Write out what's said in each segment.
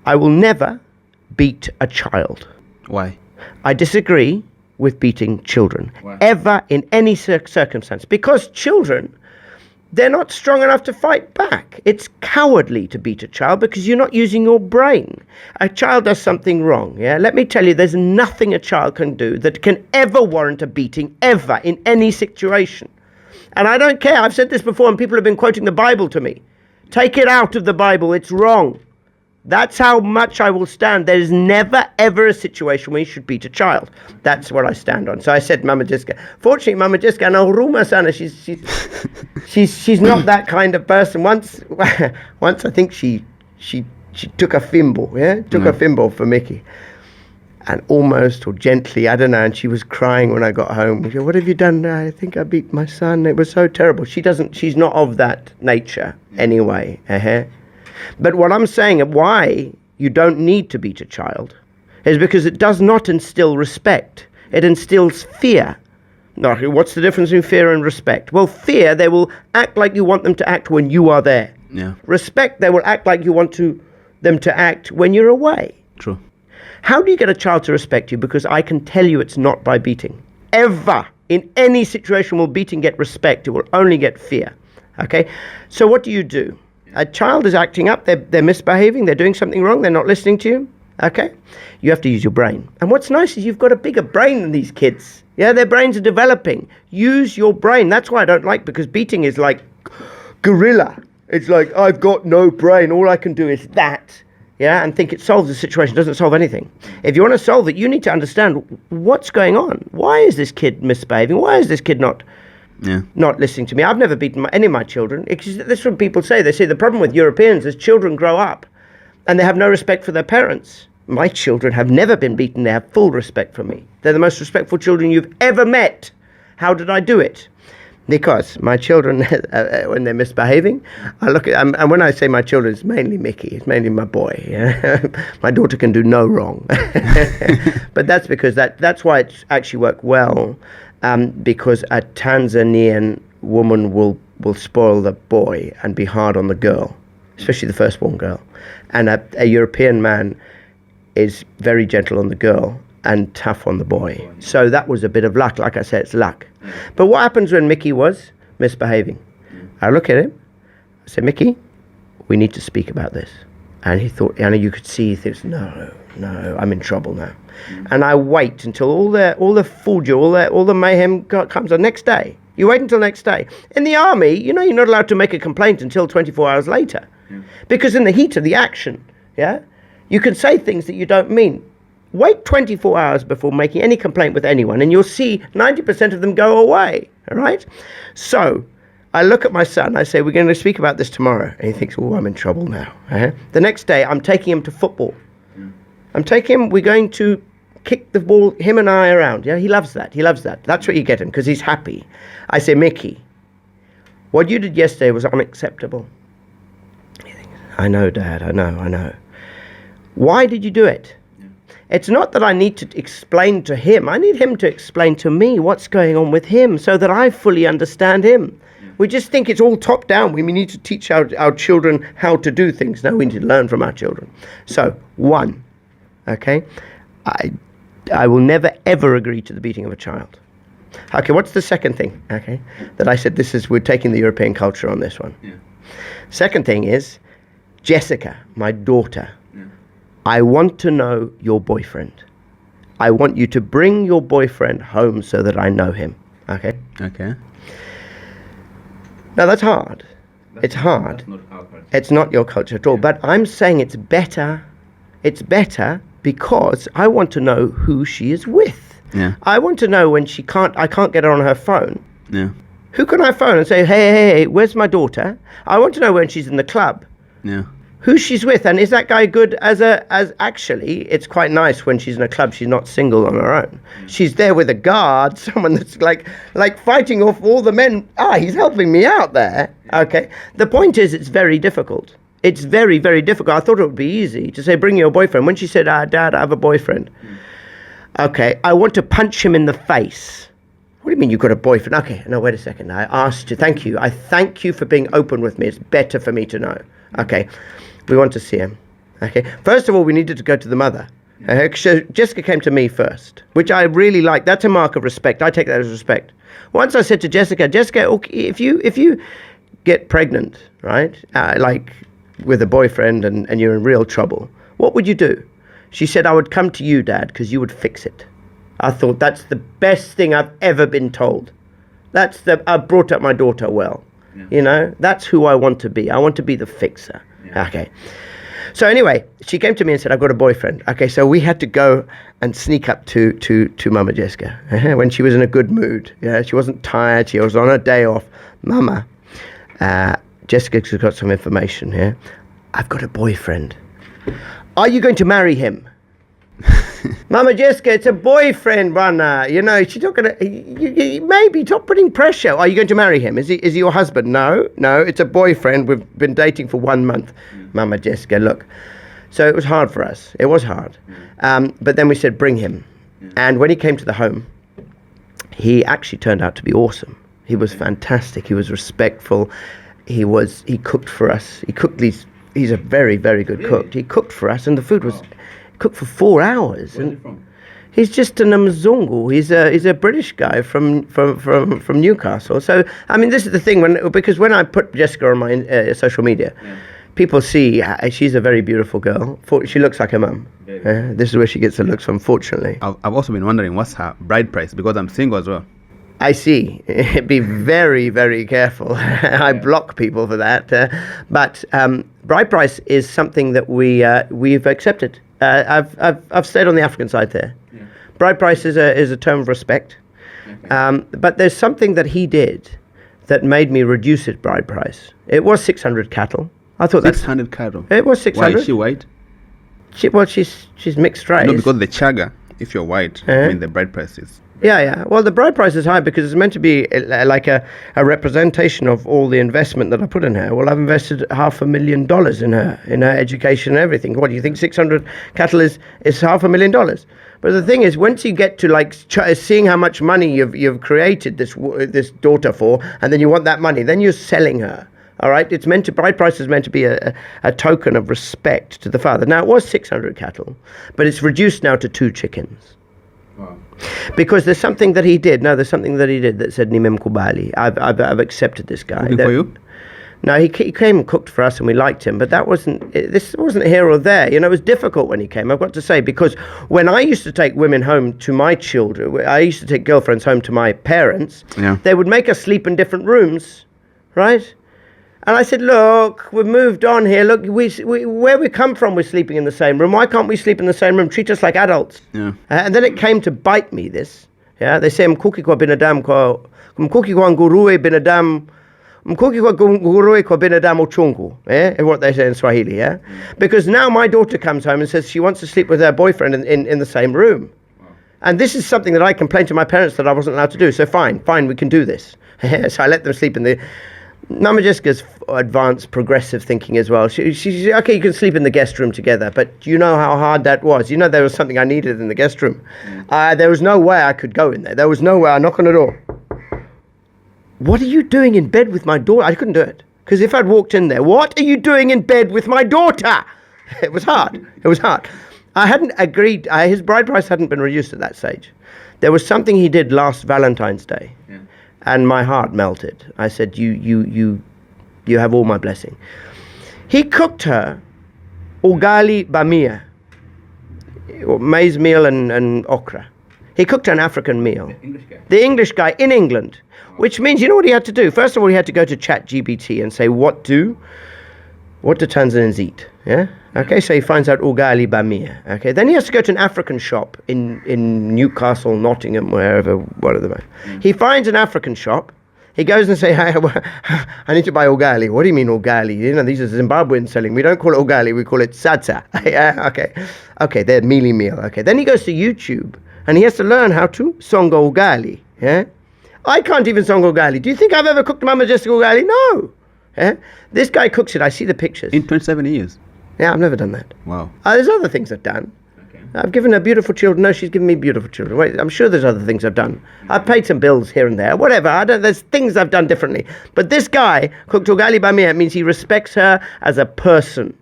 I will never beat a child. Why? I disagree with beating children. Why? Ever in any circumstance. Because children, they're not strong enough to fight back. It's cowardly to beat a child because you're not using your brain. A child does something wrong, yeah? Let me tell you, there's nothing a child can do that can ever warrant a beating, ever, in any situation. And I don't care. I've said this before and people have been quoting the Bible to me. Take it out of the Bible. It's wrong. That's how much I will stand. There is never, ever a situation where you should beat a child. That's what I stand on. So I said, Mama Jiska. Fortunately, Mama Jiska, no Ruma Sana, she's not that kind of person. Once I think she took a thimble, yeah? Took a thimble for Mickey. And almost, or gently, I don't know, and she was crying when I got home. She said, what have you done? I think I beat my son. It was so terrible. She's not of that nature anyway. But what I'm saying, why you don't need to beat a child, is because it does not instill respect. It instills fear. Now, what's the difference between fear and respect? Well, fear, they will act like you want them to act when you are there. Yeah. Respect, they will act like you want them to act when you're away. True. How do you get a child to respect you? Because I can tell you it's not by beating. Ever, in any situation will beating get respect, it will only get fear. Okay? So what do? A child is acting up, they're misbehaving, they're doing something wrong, they're not listening to you. Okay? You have to use your brain. And what's nice is you've got a bigger brain than these kids. Yeah, their brains are developing. Use your brain. That's why I don't like, because beating is like gorilla. It's like, I've got no brain, all I can do is that. Yeah, and think it solves the situation. It doesn't solve anything. If you want to solve it, you need to understand what's going on. Why is this kid misbehaving? Why is this kid not listening to me? I've never beaten any of my children. That's what people say. They say the problem with Europeans is children grow up and they have no respect for their parents. My children have never been beaten. They have full respect for me. They're the most respectful children you've ever met. How did I do it? Because my children, when they're misbehaving, I look at, and when I say my children, it's mainly Mickey, it's mainly my boy. Yeah? My daughter can do no wrong. But that's because that's why it's actually worked well, because a Tanzanian woman will spoil the boy and be hard on the girl, especially the firstborn girl. And a European man is very gentle on the girl and tough on the boy. So that was a bit of luck. Like I said, it's luck. But what happens when Mickey was misbehaving? I look at him, I say, Mickey, we need to speak about this. And he thought, you could see, he thinks, no, I'm in trouble now. And I wait until all the fujo, all the mayhem comes the next day. You wait until next day. In the army, you're not allowed to make a complaint until 24 hours later. Because in the heat of the action, you can say things that you don't mean. Wait 24 hours before making any complaint with anyone, and you'll see 90% of them go away, all right? So I look at my son, I say, we're going to speak about this tomorrow. And he thinks, I'm in trouble now. The next day, I'm taking him to football. We're going to kick the ball, him and I around. Yeah, he loves that. That's what you get him, because he's happy. I say, Mickey, what you did yesterday was unacceptable. He thinks, I know, Dad, I know. Why did you do it? It's not that I need to explain to him. I need him to explain to me what's going on with him so that I fully understand him. We just think it's all top down. We need to teach our children how to do things. No, we need to learn from our children. So, one, okay, I will never, ever agree to the beating of a child. Okay, what's the second thing, okay, that I said we're taking the European culture on this one. Second thing is, Jessica, my daughter, I want to know your boyfriend. I want you to bring your boyfriend home so that I know him. Okay? Okay. Now that's hard. It's hard. That's not our culture. It's not your culture at all. But I'm saying it's better. It's better because I want to know who she is with. Yeah. I want to know when I can't get her on her phone. Yeah. Who can I phone and say, hey, where's my daughter? I want to know when she's in the club. Yeah. Who she's with, and is that guy good as actually, it's quite nice when she's in a club, she's not single on her own. She's there with a guard, someone that's like fighting off all the men. He's helping me out there. Okay. The point is, it's very difficult. It's very, very difficult. I thought it would be easy to say, bring your boyfriend. When she said, Dad, I have a boyfriend. Okay, I want to punch him in the face. What do you mean you've got a boyfriend? Okay, no, wait a second. I asked you, thank you. I thank you for being open with me. It's better for me to know. Okay. We want to see him. Okay. First of all, we needed to go to the mother. So Jessica came to me first, which I really like. That's a mark of respect. I take that as respect. Once I said to Jessica, okay, if you get pregnant, right, like with a boyfriend and you're in real trouble, what would you do? She said, I would come to you, Dad, because you would fix it. I thought that's the best thing I've ever been told. I brought up my daughter well. Yeah. You know, that's who I want to be. I want to be the fixer. Yeah. Okay. So anyway, she came to me and said, I've got a boyfriend. Okay, so we had to go and sneak up to Mama Jessica when she was in a good mood. Yeah, she wasn't tired. She was on her day off. Mama, Jessica's got some information here. I've got a boyfriend. Are you going to marry him? Mama Jessica, it's a boyfriend, Bana. You know, she's not going to... Maybe, stop putting pressure. Are you going to marry him? Is he your husband? No, it's a boyfriend. We've been dating for 1 month. Mama Jessica, look. So it was hard for us. It was hard. But then we said, bring him. And when he came to the home, he actually turned out to be awesome. He was fantastic. He was respectful. He cooked for us. He's a very, very good cook. He cooked for us, and the food was... cooked for 4 hours. Where's he from? He's just an Mzungu. He's a British guy from Newcastle. So I mean, this is the thing because when I put Jessica on my social media, people see she's a very beautiful girl. She looks like her mum. This is where she gets the looks from. Fortunately, I've also been wondering what's her bride price because I'm single as well. I see. Be very, very careful. I block people for that. But bride price is something that we've accepted. I've stayed on the African side there. Yeah. Bride price is a term of respect. Okay. But there's something that he did that made me reduce his bride price. It was 600 cattle. I thought 600 cattle. It was 600. Why is she white? She's mixed race. No, because the chaga, if you're white, I mean the bride price is. Yeah. Well, the bride price is high because it's meant to be like a representation of all the investment that I put in her. Well, I've invested $500,000 in her education and everything. What do you think? 600 cattle is $500,000. But the thing is, once you get to like seeing how much money you've created this daughter for, and then you want that money, then you're selling her. All right, bride price is meant to be a token of respect to the father. Now it was 600 cattle, but it's reduced now to 2 chickens. Wow. Because there's something that he did. No, there's something that he did that said Nimem Kubali. I've accepted this guy. Cooking for you? No, he came and cooked for us, and we liked him. But this wasn't here or there. You know, it was difficult when he came. I've got to say, because when I used to take women home to my children, I used to take girlfriends home to my parents. Yeah. They would make us sleep in different rooms, right? And I said, look, we've moved on here. Look, where we come from, we're sleeping in the same room. Why can't we sleep in the same room? Treat us like adults. Yeah. And then it came to bite me, this. Yeah, they say, mkuki kwa binadamu mkuki kwa nguruwe binadamu, mkuki kwa nguruwe kwa binadamu uchungu. Yeah, what they say in Swahili, yeah? Because now my daughter comes home and says she wants to sleep with her boyfriend in the same room. Wow. And this is something that I complained to my parents that I wasn't allowed to do. So fine, we can do this. So I let them sleep in the... Mama Jessica's advanced progressive thinking as well. She's okay, you can sleep in the guest room together, but do you know how hard that was? You know, there was something I needed in the guest room. There was no way I could go in there. There was no way. I knock on the door. What are you doing in bed with my daughter? I couldn't do it. Because if I'd walked in there, what are you doing in bed with my daughter? It was hard. I hadn't agreed. His bride price hadn't been reduced at that stage. There was something he did last Valentine's Day. Yeah. And my heart melted. I said, you have all my blessing. He cooked her ugali bamia, maize meal and okra. He cooked her an African meal. The English guy in England, which means, you know what he had to do? First of all, he had to go to ChatGPT and say, what do Tanzanians eat? Yeah? Okay, so he finds out ugali bamia. Okay, then he has to go to an African shop in Newcastle, Nottingham, wherever, whatever. He finds an African shop. He goes and says, I need to buy ugali. What do you mean ugali? You know, these are Zimbabweans selling. We don't call it ugali, we call it satsa. Yeah, okay, they're mealy meal. Okay, then he goes to YouTube and he has to learn how to songa ugali. Yeah, I can't even songa ugali. Do you think I've ever cooked Mama Jessica ugali? No. Yeah? This guy cooks it. I see the pictures. In 27 years? Yeah, I've never done that. Wow. There's other things I've done. Okay. I've given her beautiful children. No, she's given me beautiful children. Wait, I'm sure there's other things I've done. I've paid some bills here and there. Whatever. There's things I've done differently. But this guy cooked ugali bamia. It means he respects her as a person.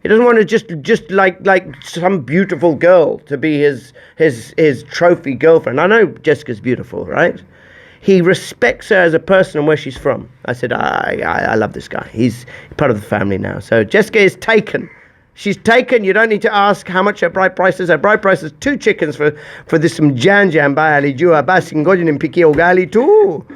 He doesn't want to just like some beautiful girl to be his trophy girlfriend. I know Jessica's beautiful, right? He respects her as a person and where she's from. I said, I love this guy. He's part of the family now. So Jessica is taken. She's taken. You don't need to ask how much her bride price is. Her bride price is 2 chickens for this some jam ba alijua basi ngoja nimpikie ugali tu.